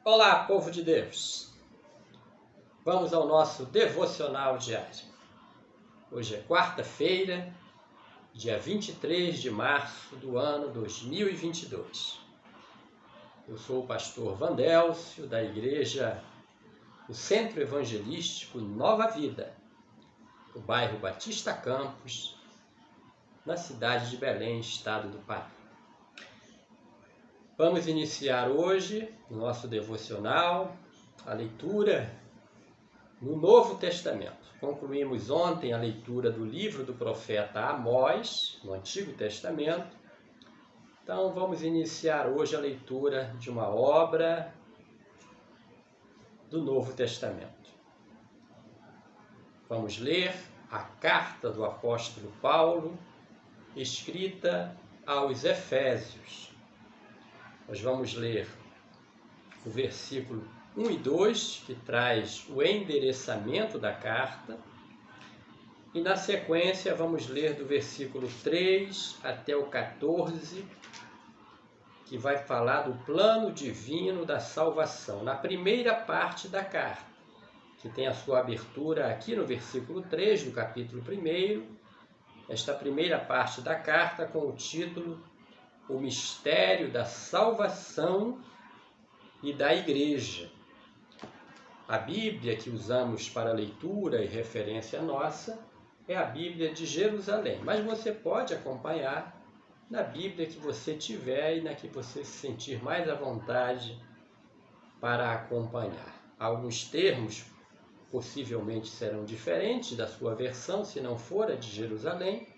Olá, povo de Deus! Vamos ao nosso devocional diário. Hoje é quarta-feira, dia 23 de março do ano 2022. Eu sou o pastor Vandélcio, da igreja do Centro Evangelístico Nova Vida, no bairro Batista Campos, na cidade de Belém, estado do Pará. Vamos iniciar hoje, no nosso devocional, a leitura no Novo Testamento. Concluímos ontem a leitura do livro do profeta Amós, no Antigo Testamento. Então vamos iniciar hoje a leitura de uma obra do Novo Testamento. Vamos ler a carta do apóstolo Paulo, escrita aos Efésios. Nós vamos ler o versículo 1 e 2, que traz o endereçamento da carta, e na sequência vamos ler do versículo 3 até o 14, que vai falar do plano divino da salvação, na primeira parte da carta, que tem a sua abertura aqui no versículo 3 do capítulo 1, esta primeira parte da carta com o título O Mistério da Salvação e da Igreja. A Bíblia que usamos para leitura e referência nossa é a Bíblia de Jerusalém, mas você pode acompanhar na Bíblia que você tiver e na que você se sentir mais à vontade para acompanhar. Alguns termos possivelmente serão diferentes da sua versão, se não for a de Jerusalém,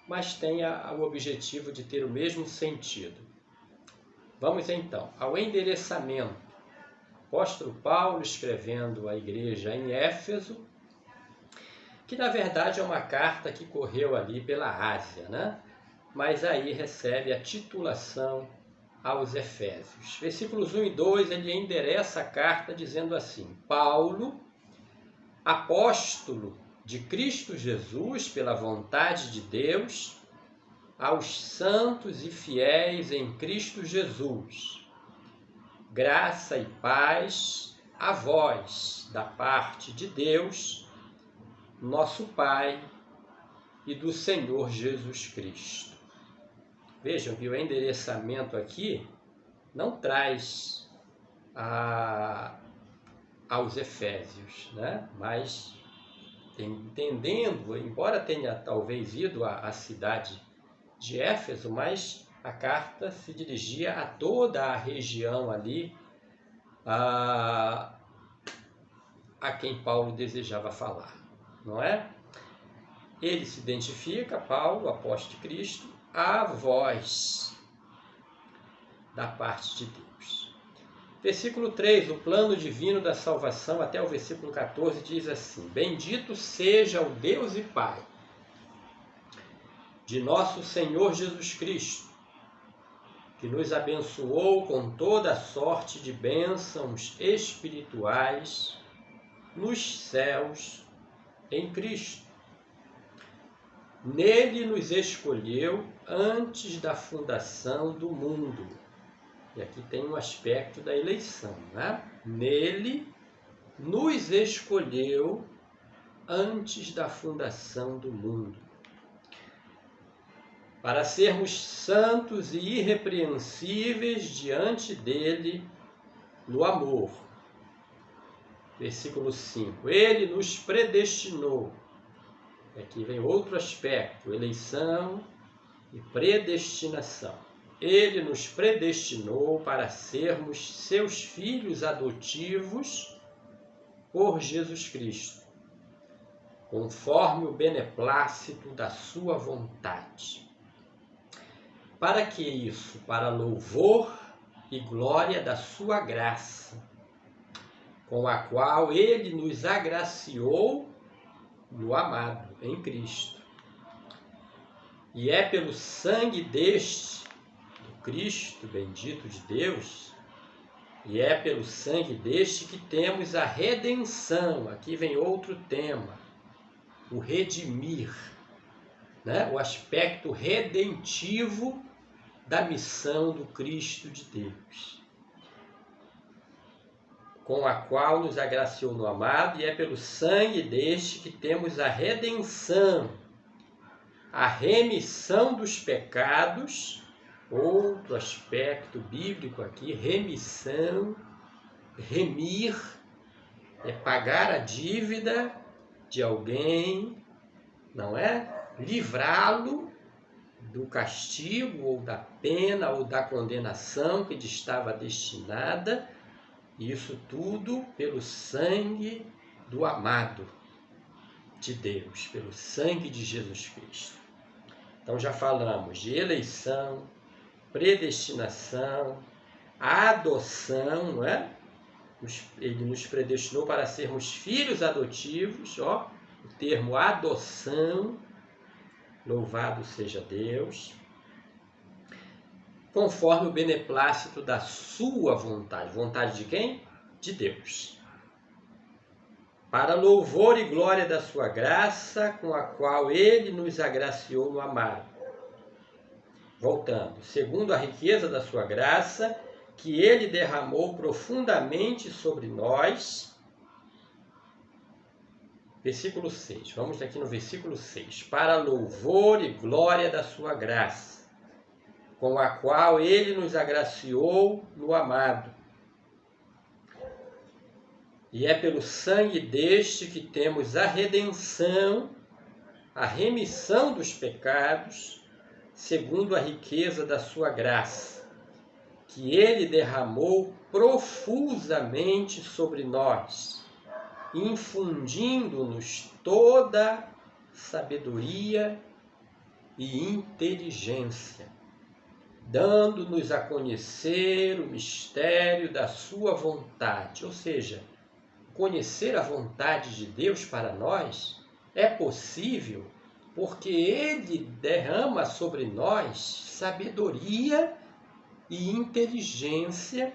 mas tenha o objetivo de ter o mesmo sentido. Vamos então ao endereçamento. O apóstolo Paulo escrevendo à igreja em Éfeso, que na verdade é uma carta que correu ali pela Ásia, né? Mas aí recebe a titulação aos Efésios. Versículos 1 e 2, ele endereça a carta dizendo assim: Paulo, apóstolo de Cristo Jesus pela vontade de Deus, aos santos e fiéis em Cristo Jesus, graça e paz a vós, da parte de Deus, nosso Pai, e do Senhor Jesus Cristo. Vejam que o endereçamento aqui não traz aos Efésios, né? Mas entendendo, embora tenha talvez ido à cidade de Éfeso, mas a carta se dirigia a toda a região ali a quem Paulo desejava falar, não é? Ele se identifica, Paulo, apóstolo de Cristo, a voz da parte de Deus. Versículo 3, o plano divino da salvação, até o versículo 14, diz assim: Bendito seja o Deus e Pai de nosso Senhor Jesus Cristo, que nos abençoou com toda sorte de bênçãos espirituais nos céus em Cristo. Nele nos escolheu antes da fundação do mundo. E aqui tem um aspecto da eleição, né? Nele nos escolheu antes da fundação do mundo, para sermos santos e irrepreensíveis diante dele no amor. Versículo 5. Ele nos predestinou. Aqui vem outro aspecto, eleição e predestinação. Ele nos predestinou para sermos seus filhos adotivos por Jesus Cristo, conforme o beneplácito da sua vontade. Para que isso? Para louvor e glória da sua graça, com a qual ele nos agraciou no amado, em Cristo. E é pelo sangue do Cristo, bendito de Deus, e é pelo sangue deste que temos a redenção. Aqui vem outro tema, o redimir, né? O aspecto redentivo da missão do Cristo de Deus. com a qual nos agraciou no amado, e é pelo sangue deste que temos a redenção, a remissão dos pecados. Outro aspecto bíblico aqui, remissão, remir, é pagar a dívida de alguém, não é? Livrá-lo do castigo ou da pena ou da condenação que lhe estava destinada, isso tudo pelo sangue do amado de Deus, pelo sangue de Jesus Cristo. Então já falamos de eleição, predestinação, adoção, não é? Ele nos predestinou para sermos filhos adotivos, ó, o termo adoção, louvado seja Deus, conforme o beneplácito da sua vontade. Vontade de quem? De Deus. Para louvor e glória da sua graça, com a qual ele nos agraciou no amado. Voltando, segundo a riqueza da sua graça, que ele derramou profundamente sobre nós. Versículo 6, vamos aqui no versículo 6. Para louvor e glória da sua graça, com a qual ele nos agraciou no amado. E é pelo sangue deste que temos a redenção, a remissão dos pecados, segundo a riqueza da sua graça, que ele derramou profusamente sobre nós, infundindo-nos toda sabedoria e inteligência, dando-nos a conhecer o mistério da sua vontade. Ou seja, conhecer a vontade de Deus para nós é possível porque ele derrama sobre nós sabedoria e inteligência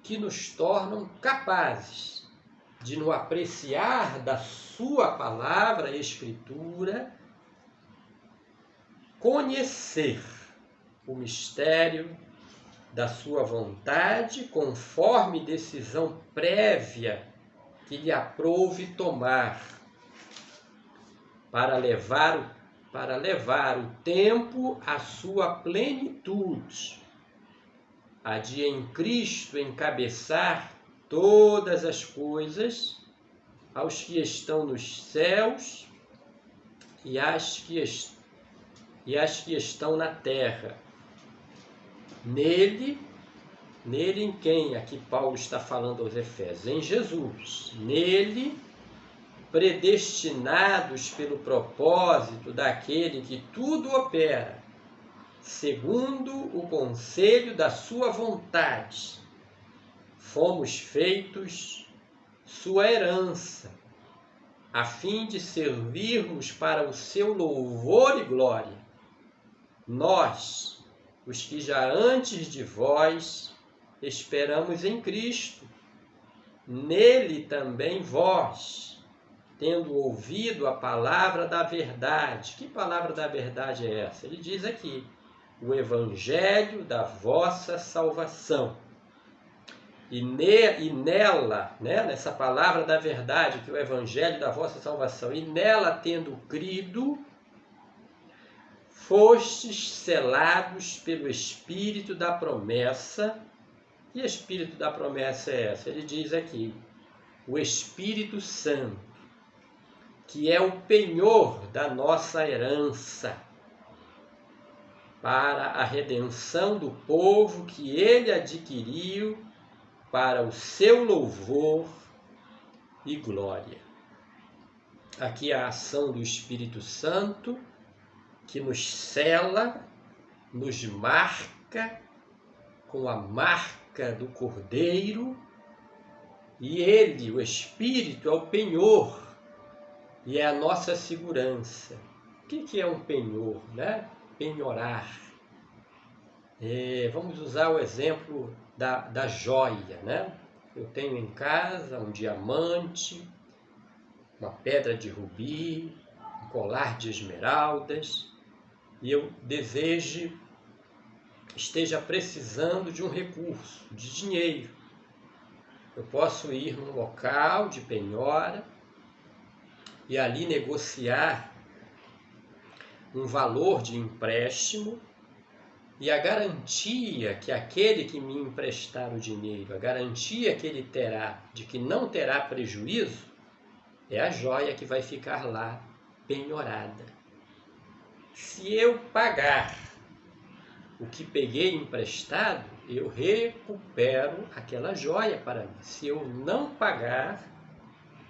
que nos tornam capazes de, no apreciar da sua palavra e escritura, conhecer o mistério da sua vontade conforme decisão prévia que lhe aprouve tomar, para levar o tempo à sua plenitude, a de em Cristo encabeçar todas as coisas aos que estão nos céus e as que estão na terra. Nele em quem aqui Paulo está falando aos Efésios? Em Jesus. Nele, predestinados pelo propósito daquele que tudo opera, segundo o conselho da sua vontade, fomos feitos sua herança, a fim de servirmos para o seu louvor e glória. Nós, os que já antes de vós esperamos em Cristo, nele também vós, tendo ouvido a palavra da verdade. Que palavra da verdade é essa? Ele diz aqui, o evangelho da vossa salvação. E nela, né, nessa palavra da verdade, que é o evangelho da vossa salvação, e nela tendo crido, fostes selados pelo Espírito da promessa. Que Espírito da promessa é essa? Ele diz aqui, o Espírito Santo, que é o penhor da nossa herança, para a redenção do povo que ele adquiriu para o seu louvor e glória. Aqui a ação do Espírito Santo, que nos sela, nos marca com a marca do Cordeiro, e ele, o Espírito, é o penhor e é a nossa segurança. O que é um penhor, né? Penhorar. Vamos usar o exemplo da joia, né? Eu tenho em casa um diamante, uma pedra de rubi, um colar de esmeraldas, e eu esteja precisando de um recurso, de dinheiro. Eu posso ir num local de penhora e ali negociar um valor de empréstimo, e a garantia que aquele que me emprestar o dinheiro, a garantia que ele terá de que não terá prejuízo, é a joia que vai ficar lá penhorada. Se eu pagar o que peguei emprestado, eu recupero aquela joia para mim. Se eu não pagar,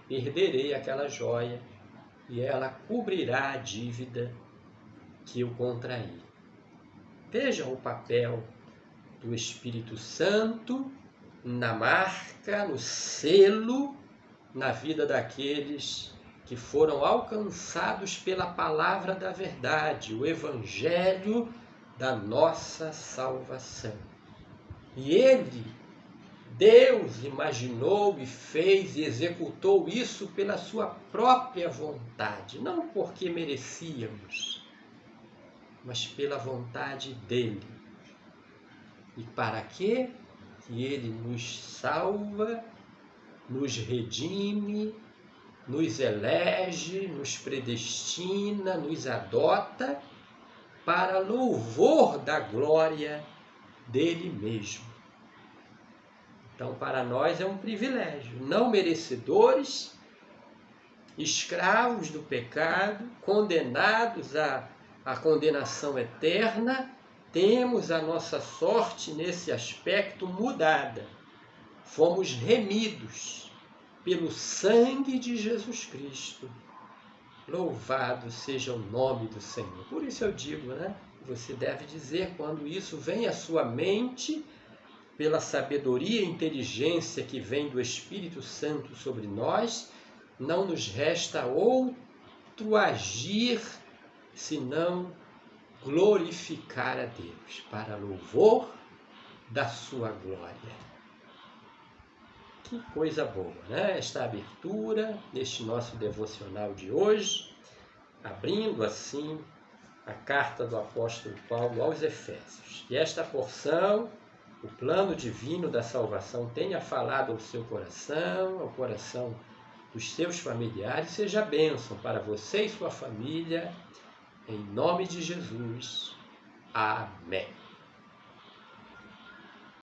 perderei aquela joia e ela cobrirá a dívida que eu contraí. Vejam o papel do Espírito Santo na marca, no selo, na vida daqueles que foram alcançados pela palavra da verdade, o Evangelho da nossa salvação. E ele, Deus, imaginou e fez e executou isso pela sua própria vontade, não porque merecíamos, mas pela vontade dele. E para quê? Que ele nos salva, nos redime, nos elege, nos predestina, nos adota para louvor da glória dele mesmo. Então, para nós é um privilégio, não merecedores, escravos do pecado, condenados à condenação eterna, temos a nossa sorte nesse aspecto mudada. Fomos remidos pelo sangue de Jesus Cristo. Louvado seja o nome do Senhor. Por isso eu digo, você deve dizer quando isso vem à sua mente, pela sabedoria e inteligência que vem do Espírito Santo sobre nós, não nos resta outro agir senão glorificar a Deus, para louvor da sua glória. Que coisa boa, Esta abertura, neste nosso devocional de hoje, abrindo assim a carta do apóstolo Paulo aos Efésios. Que esta porção, o plano divino da salvação, tenha falado ao seu coração, ao coração dos seus familiares, seja bênção para você e sua família, em nome de Jesus. Amém.